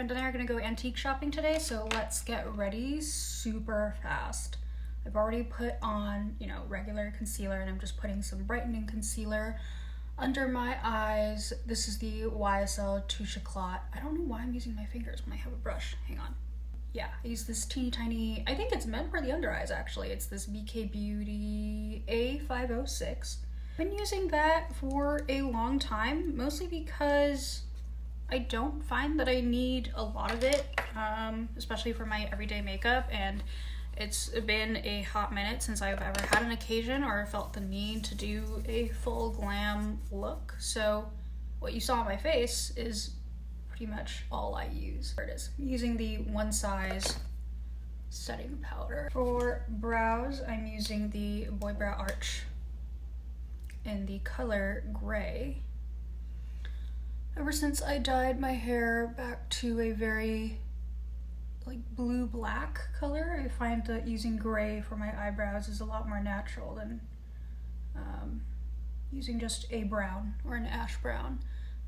boyfriend and I are gonna go antique shopping today, so let's get ready super fast. I've already put on, regular concealer, and I'm just putting some brightening concealer under my eyes. This is the YSL Touche Éclat. I don't know why I'm using my fingers when I have a brush. Hang on. Yeah, I use this teeny tiny, I think it's meant for the under eyes actually. It's this BK Beauty A506. I've been using that for a long time, mostly because I don't find that I need a lot of it, especially for my everyday makeup, and it's been a hot minute since I've ever had an occasion or felt the need to do a full glam look. So what you saw on my face is pretty much all I use. There it is. I'm using the One Size setting powder. For brows, I'm using the Boy Brow Arch in the color gray. Ever since I dyed my hair back to a very blue-black color, I find that using gray for my eyebrows is a lot more natural than using just a brown or an ash brown.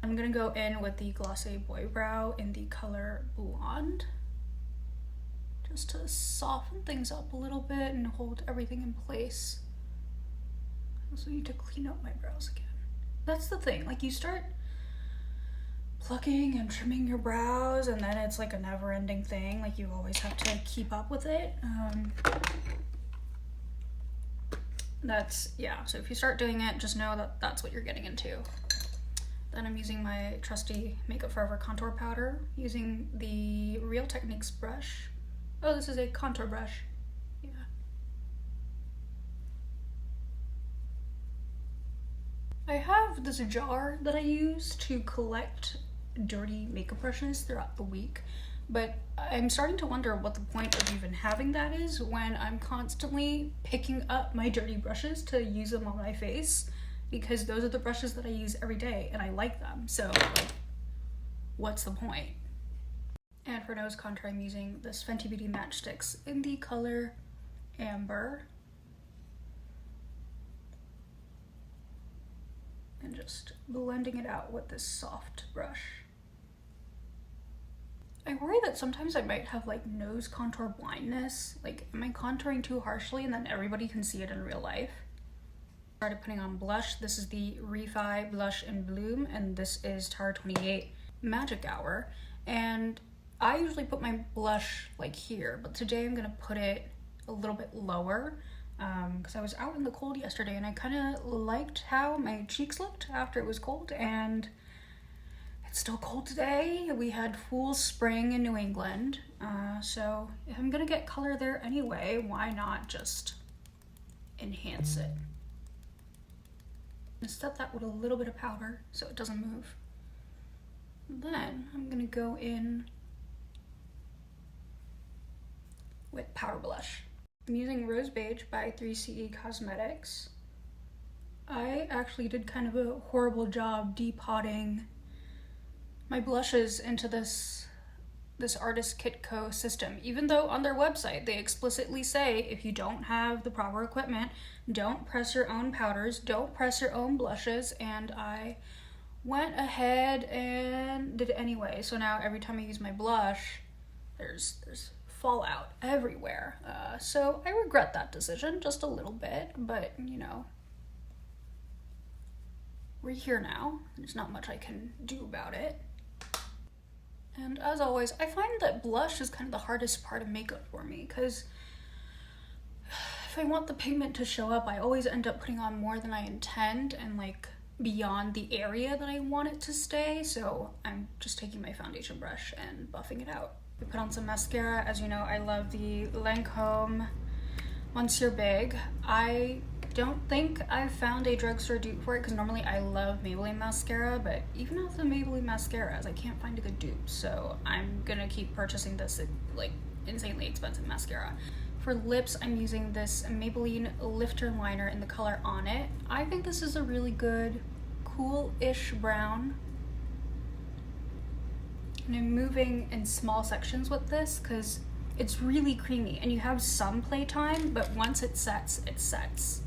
I'm gonna go in with the Glossé Boy Brow in the color Blonde, just to soften things up a little bit and hold everything in place. I also need to clean up my brows again. That's the thing, you start plucking and trimming your brows, and then it's a never-ending thing. You always have to keep up with it. So if you start doing it, just know that that's what you're getting into. Then I'm using my trusty Makeup Forever contour powder, using the Real Techniques brush. Oh, this is a contour brush. Yeah. I have this jar that I use to collect dirty makeup brushes throughout the week, but I'm starting to wonder what the point of even having that is when I'm constantly picking up my dirty brushes to use them on my face, because those are the brushes that I use every day and I like them. So what's the point? And for nose contour, I'm using this Fenty Beauty Matchsticks in the color Amber, and just blending it out with this soft brush. I worry that sometimes I might have nose contour blindness. Am I contouring too harshly and then everybody can see it in real life? Started putting on blush. This is the Refi Blush in Bloom, and this is Tower 28 Magic Hour. And I usually put my blush here, but today I'm gonna put it a little bit lower because I was out in the cold yesterday and I kind of liked how my cheeks looked after it was cold, and it's still cold today. We had full spring in New England, so if I'm gonna get color there anyway, why not just enhance it? Set that with a little bit of powder so it doesn't move. Then I'm gonna go in with powder blush. I'm using Rose Beige by 3CE Cosmetics. I actually did kind of a horrible job depotting my blushes into this Artist Kitco system, even though on their website they explicitly say if you don't have the proper equipment, don't press your own powders, don't press your own blushes, and I went ahead and did it anyway. So now every time I use my blush, there's fallout everywhere. So I regret that decision just a little bit, but we're here now. There's not much I can do about it. And as always, I find that blush is kind of the hardest part of makeup for me, because if I want the pigment to show up, I always end up putting on more than I intend and beyond the area that I want it to stay. So I'm just taking my foundation brush and buffing it out. I put on some mascara. As you know, I love the Lancome Monsieur Big. I don't think I've found a drugstore dupe for it, because normally I love Maybelline mascara, but even with the Maybelline mascaras, I can't find a good dupe, so I'm gonna keep purchasing this insanely expensive mascara. For lips, I'm using this Maybelline Lifter Liner in the color On It. I think this is a really good, cool-ish brown. And I'm moving in small sections with this because it's really creamy and you have some playtime, but once it sets, it sets.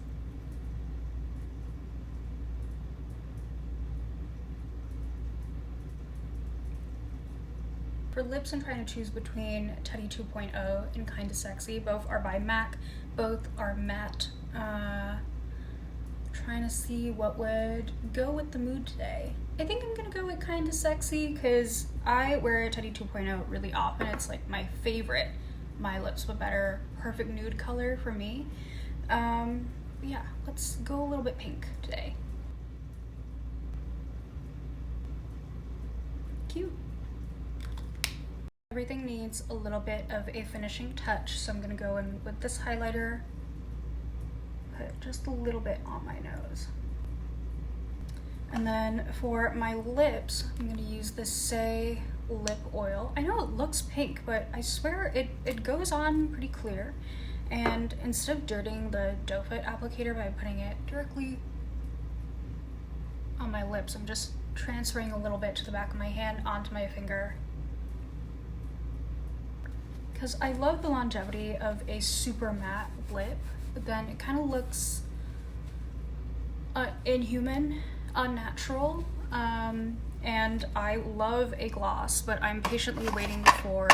For lips, I'm trying to choose between Teddy 2.0 and Kinda Sexy. Both are by MAC. Both are matte. Trying to see what would go with the mood today. I think I'm gonna go with Kinda Sexy because I wear Teddy 2.0 really often. It's like my favorite My Lips But Better perfect nude color for me. Yeah, let's go a little bit pink today. Cute. Everything needs a little bit of a finishing touch, so I'm gonna go in with this highlighter, put just a little bit on my nose. And then for my lips, I'm gonna use the Saie lip oil. I know it looks pink, but I swear it goes on pretty clear. And instead of dirtying the doe foot applicator by putting it directly on my lips, I'm just transferring a little bit to the back of my hand onto my finger. Because I love the longevity of a super matte lip, but then it kind of looks inhuman, unnatural, and I love a gloss, but I'm patiently waiting for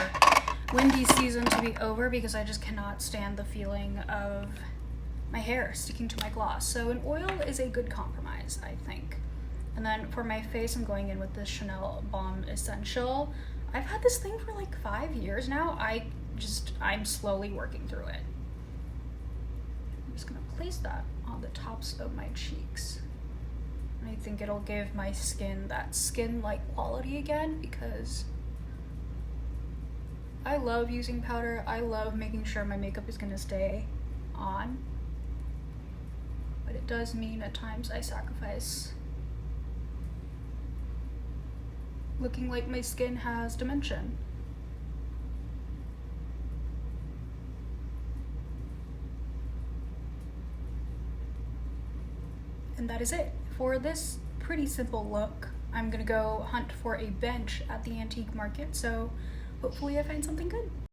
windy season to be over because I just cannot stand the feeling of my hair sticking to my gloss. So an oil is a good compromise, I think. And then for my face, I'm going in with this Chanel Balm Essential. I've had this thing for like 5 years now. I'm slowly working through it. I'm just gonna place that on the tops of my cheeks. And I think it'll give my skin that skin-like quality again because I love using powder. I love making sure my makeup is gonna stay on. But it does mean at times I sacrifice looking like my skin has dimension. And that is it. For this pretty simple look, I'm gonna go hunt for a bench at the antique market, so hopefully I find something good.